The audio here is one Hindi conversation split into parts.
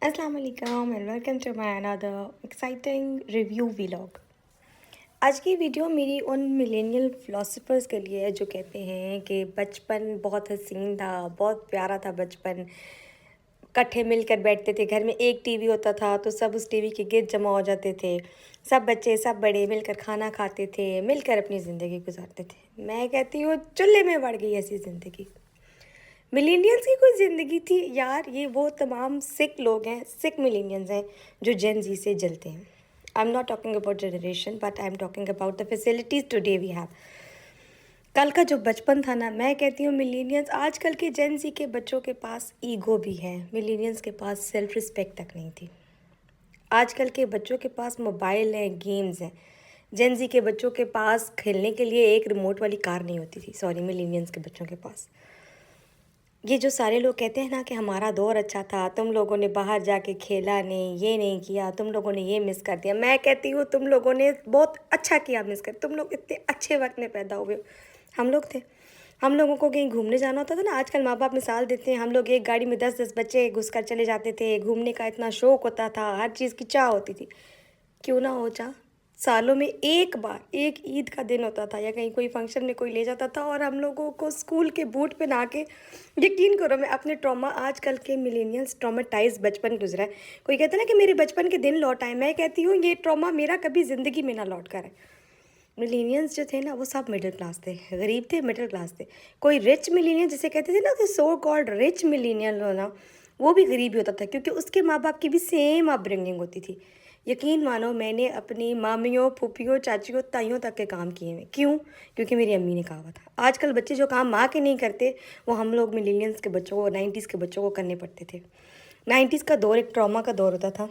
अस्सलाम वालेकुम and welcome to my another exciting review vlog. आज की वीडियो मेरी उन मिलेनियल फिलोसफर्स के लिए है जो कहते हैं कि बचपन बहुत हसीन था, बहुत प्यारा था बचपन। इकट्ठे मिलकर बैठते थे, घर में एक टीवी होता था तो सब उस टीवी के गिर्द जमा हो जाते थे। सब बच्चे सब बड़े मिलकर खाना खाते थे, मिलकर अपनी ज़िंदगी गुजारते थे। मैं कहती हूँ चूल्हे में बढ़ गई ऐसी ज़िंदगी। मिलेनियल्स की कोई ज़िंदगी थी यार, ये वो तमाम सिक लोग हैं, सिक मिलेनियल्स हैं जो जेन जी से जलते हैं। I am not talking about generation but I am talking about the facilities today we have. कल का जो बचपन था ना, मैं कहती हूँ मिलेनियल्स, आजकल के जेन जी के बच्चों के पास ईगो भी है, मिलेनियल्स के पास सेल्फ रिस्पेक्ट तक नहीं थी। आजकल के बच्चों के पास मोबाइल हैं, गेम्स हैं। जेन जी के बच्चों के पास खेलने के लिए एक रिमोट वाली कार नहीं होती थी, सॉरी मिलेनियल्स के बच्चों के पास। ये जो सारे लोग कहते हैं ना कि हमारा दौर अच्छा था, तुम लोगों ने बाहर जाके खेला नहीं, ये नहीं किया, तुम लोगों ने ये मिस कर दिया। मैं कहती हूँ तुम लोगों ने बहुत अच्छा किया मिस कर, तुम लोग इतने अच्छे वक्त में पैदा हुए हो। हम लोग थे, हम लोगों को कहीं घूमने जाना होता था ना, आजकल माँ बाप मिसाल देते हैं, हम लोग एक गाड़ी में 10-10 बच्चे घुस कर चले जाते थे। घूमने का इतना शौक़ होता था, हर चीज़ की चाह होती थी। क्यों ना हो चाह, सालों में एक बार एक ईद का दिन होता था या कहीं कोई फंक्शन में कोई ले जाता था और हम लोगों को स्कूल के बूट पहना के, यकीन करो मैं अपने ट्रॉमा, आजकल के मिलेनियल्स ट्रॉमेटाइज बचपन गुजरा है। कोई कहता है ना कि मेरे बचपन के दिन लौट आए, मैं कहती हूँ ये ट्रॉमा मेरा कभी ज़िंदगी में ना लौट कर है। मिलेनियल्स जो थे ना वो सब मिडिल क्लास थे, गरीब थे, मिडिल क्लास थे। कोई रिच मिलेनियल जिसे कहते थे ना कि सो कॉल्ड रिच मिलेनियल होना, वो भी गरीब ही होता था क्योंकि उसके माँ बाप की भी सेम अपब्रिंगिंग होती थी। यकीन मानो मैंने अपनी मामियों, फूफियों, चाचियों, ताइयों तक के काम किए हैं। क्यों? क्योंकि मेरी अम्मी ने कहा हुआ था। आजकल बच्चे जो काम माँ के नहीं करते वो हम लोग मिलेनियल्स के बच्चों को, 90s के बच्चों को करने पड़ते थे। 90s का दौर एक ट्रॉमा का दौर होता था।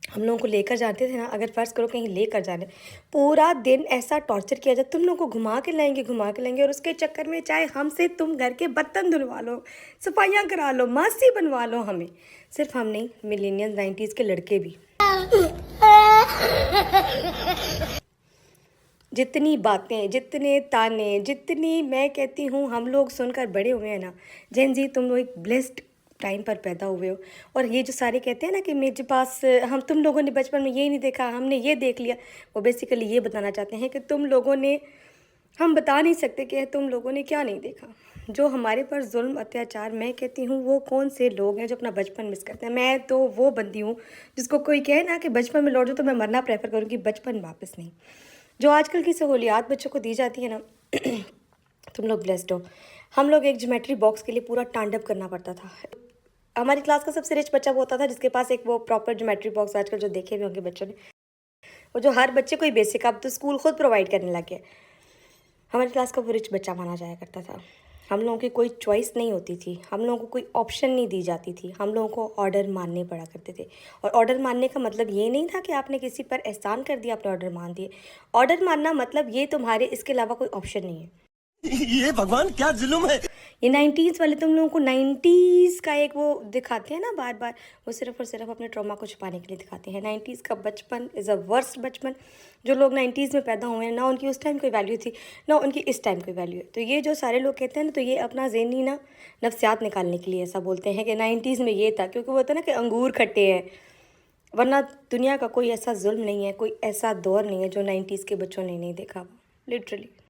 हम लोगों को लेकर जाते थे ना, अगर फ़र्ज़ करो कहीं लेकर जाने, पूरा दिन ऐसा टॉर्चर किया जाए, तुम लोगों को घुमा के लाएंगे, घुमा के लाएंगे, और उसके चक्कर में चाहे हमसे तुम घर के बर्तन धुलवा लो, सफाइयाँ करा लो, मासी बनवा लो हमें। सिर्फ हम नहीं, मिलेनियल्स 90s के लड़के भी। जितनी बातें, जितने ताने, जितनी, मैं कहती हूँ हम लोग सुनकर बड़े हुए हैं ना। जेन जी तुम लोग एक ब्लेस्ड टाइम पर पैदा हुए हो। और ये जो सारे कहते हैं ना कि मेरे पास, हम तुम लोगों ने बचपन में ये नहीं देखा, हमने ये देख लिया, वो बेसिकली ये बताना चाहते हैं कि तुम लोगों ने, हम बता नहीं सकते कि तुम लोगों ने क्या नहीं देखा। जो हमारे पर जुल्म अत्याचार, मैं कहती हूँ वो कौन से लोग हैं जो अपना बचपन मिस करते हैं। मैं तो वो बंदी हूँ जिसको कोई कहे ना कि बचपन में लौट जाओ तो मैं मरना प्रेफर करूँगी, बचपन वापस नहीं। जो आजकल की सहूलियात बच्चों को दी जाती है ना, तुम लोग ब्लेस्ड हो। हम लोग एक ज्योमेट्री बॉक्स के लिए पूरा तांडव करना पड़ता था। हमारी क्लास का सबसे रिच बच्चा वो होता था जिसके पास एक वो प्रॉपर ज्योमेट्री बॉक्स, आजकल जो देखे हुए होंगे बच्चों ने, वो जो हर बच्चे को ही बेसिक, अब तो स्कूल खुद प्रोवाइड करने लग गया। हमारी क्लास का वो रिच बच्चा माना जाया करता था। हम लोगों की कोई चॉइस नहीं होती थी, हम लोगों को कोई ऑप्शन नहीं दी जाती थी, हम लोगों को ऑर्डर मानने पड़ा करते थे। और ऑर्डर मानने का मतलब ये नहीं था कि आपने किसी पर एहसान कर दिया, आपने ऑर्डर मान दिए। ऑर्डर मानना मतलब ये तुम्हारे इसके अलावा कोई ऑप्शन नहीं है। ये भगवान क्या जुल्म है। ये 90s वाले तुम लोगों को 90s का एक वो दिखाते हैं ना बार बार, वो सिर्फ और सिर्फ अपने ट्रॉमा को छुपाने के लिए दिखाते हैं। 90s का बचपन इज़ अ वर्स्ट बचपन। जो लोग 90s में पैदा हुए हैं ना, उनकी उस टाइम कोई वैल्यू थी ना उनकी इस टाइम कोई वैल्यू है। तो ये जो सारे लोग कहते हैं ना, तो ये अपना ज़हनी ना नफ्सियात निकालने के लिए ऐसा बोलते हैं कि 90s में ये था, क्योंकि वो होता है ना कि अंगूर खट्टे हैं। वरना दुनिया का कोई ऐसा जुल्म नहीं है, कोई ऐसा दौर नहीं है जो 90s के बच्चों ने नहीं देखा, लिटरली।